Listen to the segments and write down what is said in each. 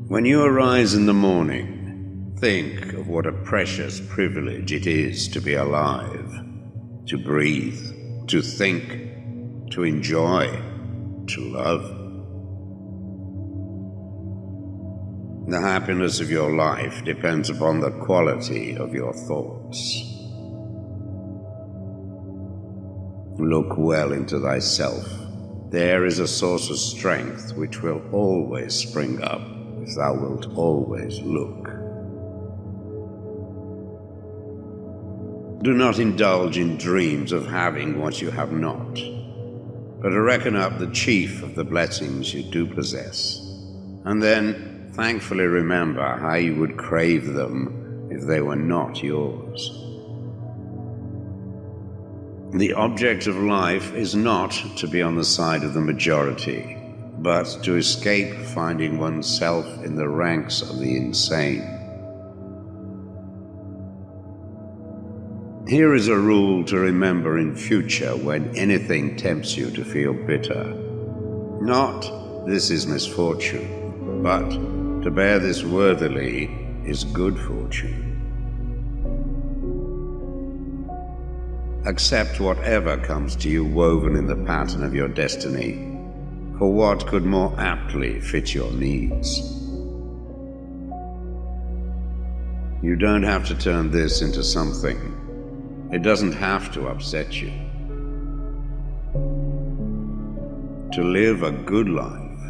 When you arise in the morning, think of what a precious privilege it is to be alive, to breathe, to think, to enjoy, to love. The happiness of your life depends upon the quality of your thoughts. Look well into thyself. There is a source of strength which will always spring up if thou wilt always look. Do not indulge in dreams of having what you have not, but reckon up the chief of the blessings you do possess, and then thankfully remember how you would crave them if they were not yours. The object of life is not to be on the side of the majority, but to escape finding oneself in the ranks of the insane. Here is a rule to remember in future when anything tempts you to feel bitter. Not, this is misfortune, but to bear this worthily is good fortune. Accept whatever comes to you woven in the pattern of your destiny, for what could more aptly fit your needs? You don't have to turn this into something. It doesn't have to upset you. To live a good life,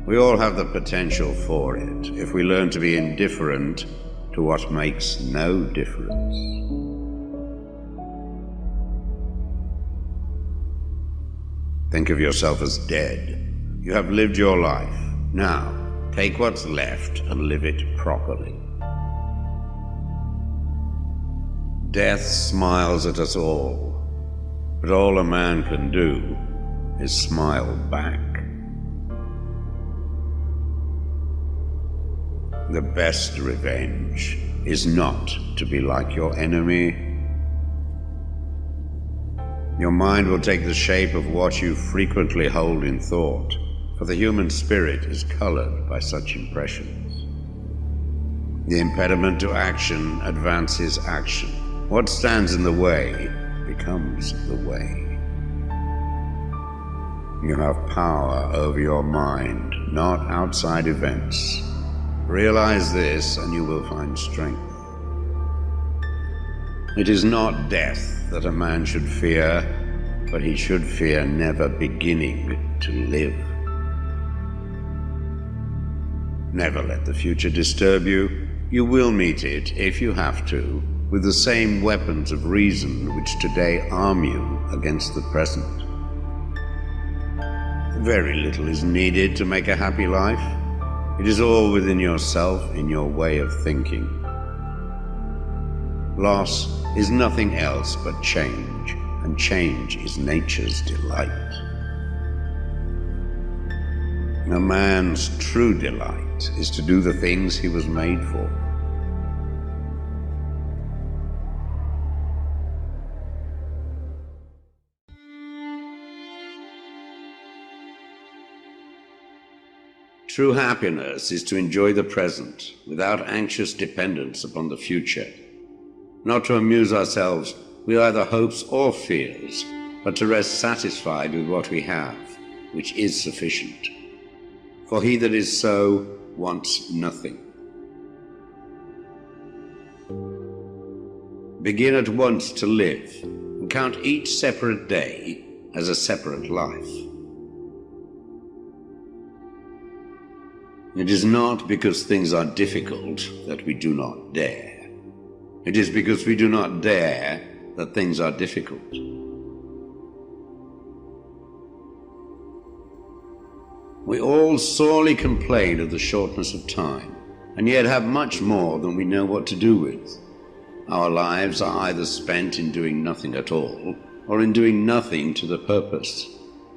we all have the potential for it if we learn to be indifferent to what makes no difference. Think of yourself as dead. You have lived your life. Now, take what's left and live it properly. Death smiles at us all, but all a man can do is smile back. The best revenge is not to be like your enemy. Your mind will take the shape of what you frequently hold in thought, for the human spirit is colored by such impressions. The impediment to action advances action. What stands in the way becomes the way. You have power over your mind, not outside events. Realize this and you will find strength. It is not death that a man should fear, but he should fear never beginning to live. Never let the future disturb you. You will meet it, if you have to, with the same weapons of reason which today arm you against the present. Very little is needed to make a happy life. It is all within yourself, in your way of thinking. Loss is nothing else but change, and change is nature's delight. A man's true delight is to do the things he was made for. True happiness is to enjoy the present without anxious dependence upon the future. Not to amuse ourselves with either hopes or fears, but to rest satisfied with what we have, which is sufficient. For he that is so wants nothing. Begin at once to live, and count each separate day as a separate life. It is not because things are difficult that we do not dare. It is because we do not dare that things are difficult. We all sorely complain of the shortness of time, and yet have much more than we know what to do with. Our lives are either spent in doing nothing at all, or in doing nothing to the purpose,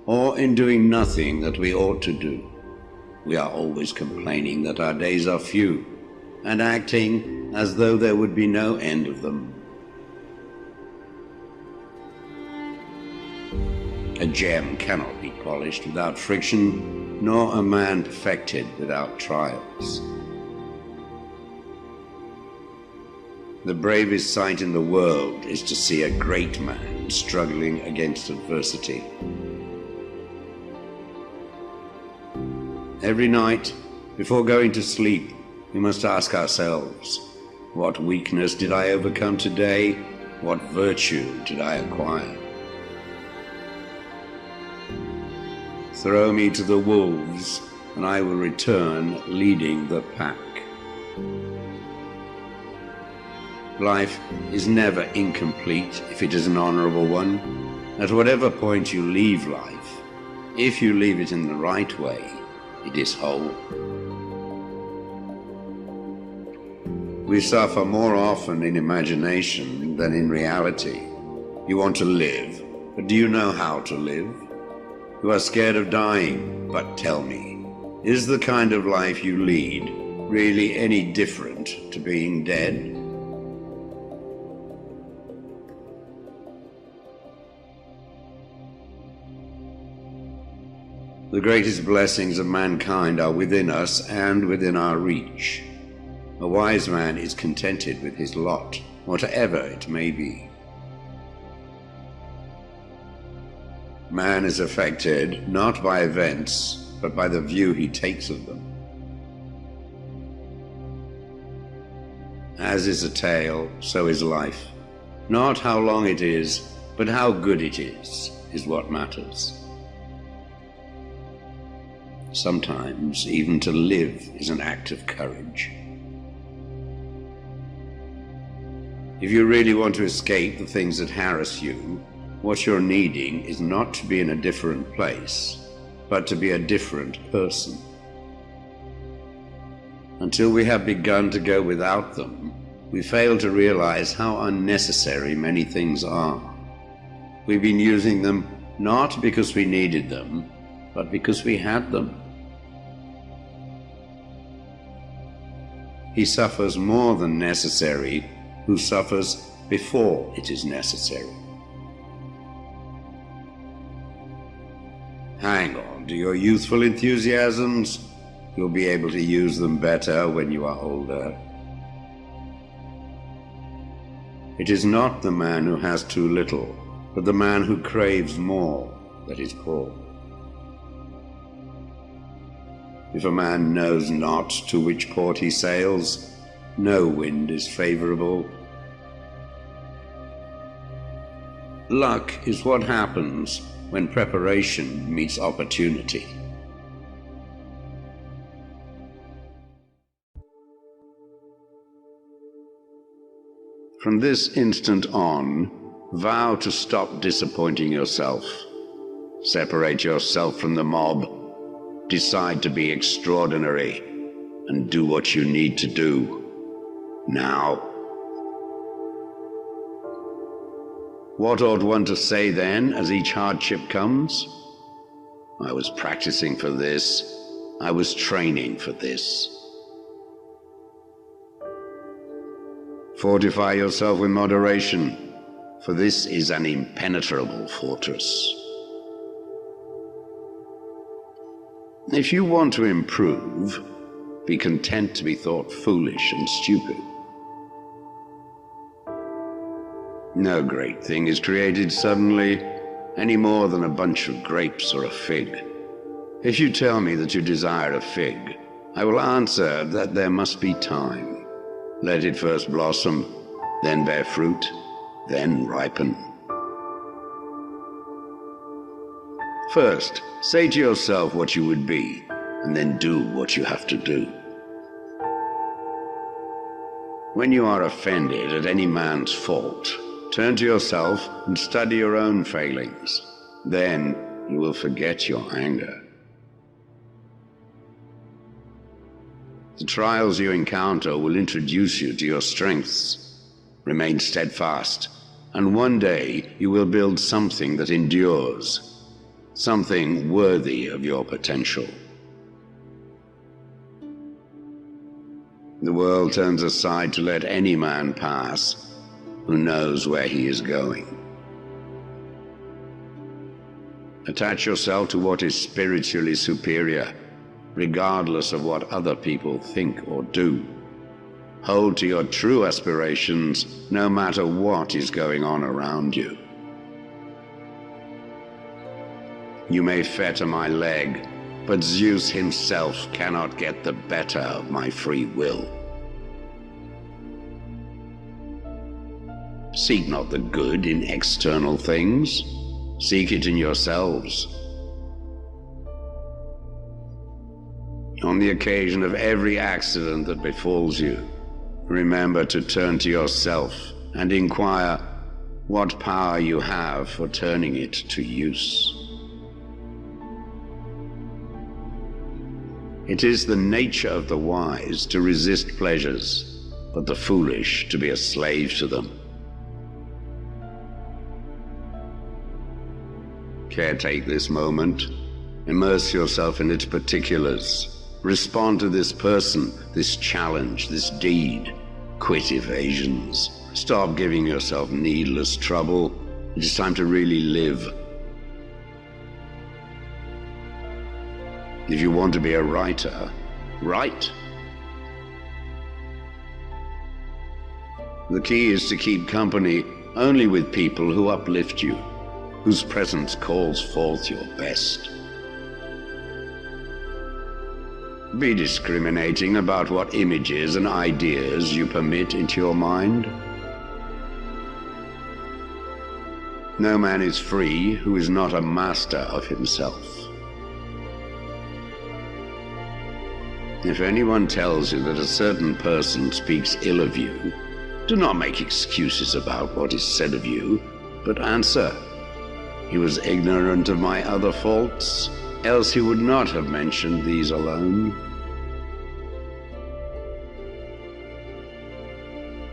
or in doing nothing that we ought to do. We are always complaining that our days are few, and acting as though there would be no end of them. A gem cannot be polished without friction, nor a man perfected without trials. The bravest sight in the world is to see a great man struggling against adversity. Every night, before going to sleep, we must ask ourselves, what weakness did I overcome today? What virtue did I acquire? Throw me to the wolves, and I will return leading the pack. Life is never incomplete if it is an honorable one. At whatever point you leave life, if you leave it in the right way, it is whole. We suffer more often in imagination than in reality. You want to live, but do you know how to live? You are scared of dying, but tell me, is the kind of life you lead really any different to being dead? The greatest blessings of mankind are within us and within our reach. A wise man is contented with his lot, whatever it may be. Man is affected not by events, but by the view he takes of them. As is a tale, so is life. Not how long it is, but how good it is what matters. Sometimes, even to live is an act of courage. If you really want to escape the things that harass you, what you're needing is not to be in a different place, but to be a different person. Until we have begun to go without them, we fail to realize how unnecessary many things are. We've been using them not because we needed them, but because we had them. He suffers more than necessary who suffers before it is necessary. Hang on to your youthful enthusiasms. You'll be able to use them better when you are older. It is not the man who has too little, but the man who craves more that is poor. If a man knows not to which port he sails, no wind is favorable. Luck is what happens when preparation meets opportunity. From this instant on, vow to stop disappointing yourself. Separate yourself from the mob. Decide to be extraordinary and do what you need to do now. What ought one to say then as each hardship comes? I was practicing for this. I was training for this. Fortify yourself with moderation, for this is an impenetrable fortress. If you want to improve, be content to be thought foolish and stupid. No great thing is created suddenly, any more than a bunch of grapes or a fig. If you tell me that you desire a fig, I will answer that there must be time. Let it first blossom, then bear fruit, then ripen. First, say to yourself what you would be, and then do what you have to do. When you are offended at any man's fault, turn to yourself and study your own failings. Then you will forget your anger. The trials you encounter will introduce you to your strengths. Remain steadfast, and one day you will build something that endures, something worthy of your potential. The world turns aside to let any man pass who knows where he is going. Attach yourself to what is spiritually superior, regardless of what other people think or do. Hold to your true aspirations, no matter what is going on around you. You may fetter my leg, but Zeus himself cannot get the better of my free will. Seek not the good in external things. Seek it in yourselves. On the occasion of every accident that befalls you, remember to turn to yourself and inquire what power you have for turning it to use. It is the nature of the wise to resist pleasures, but the foolish to be a slave to them. Caretake this moment. Immerse yourself in its particulars. Respond to this person, this challenge, this deed. Quit evasions. Stop giving yourself needless trouble. It is time to really live. If you want to be a writer, write. The key is to keep company only with people who uplift you, whose presence calls forth your best. Be discriminating about what images and ideas you permit into your mind. No man is free who is not a master of himself. If anyone tells you that a certain person speaks ill of you, do not make excuses about what is said of you, but answer, "He was ignorant of my other faults, else he would not have mentioned these alone."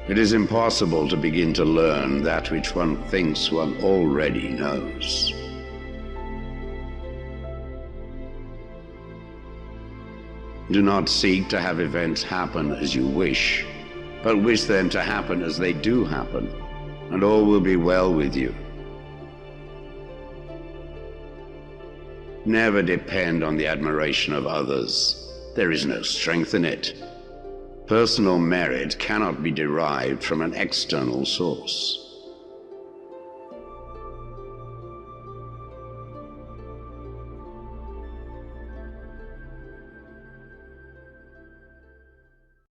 It is impossible to begin to learn that which one thinks one already knows. Do not seek to have events happen as you wish, but wish them to happen as they do happen, and all will be well with you. Never depend on the admiration of others. There is no strength in it. Personal merit cannot be derived from an external source.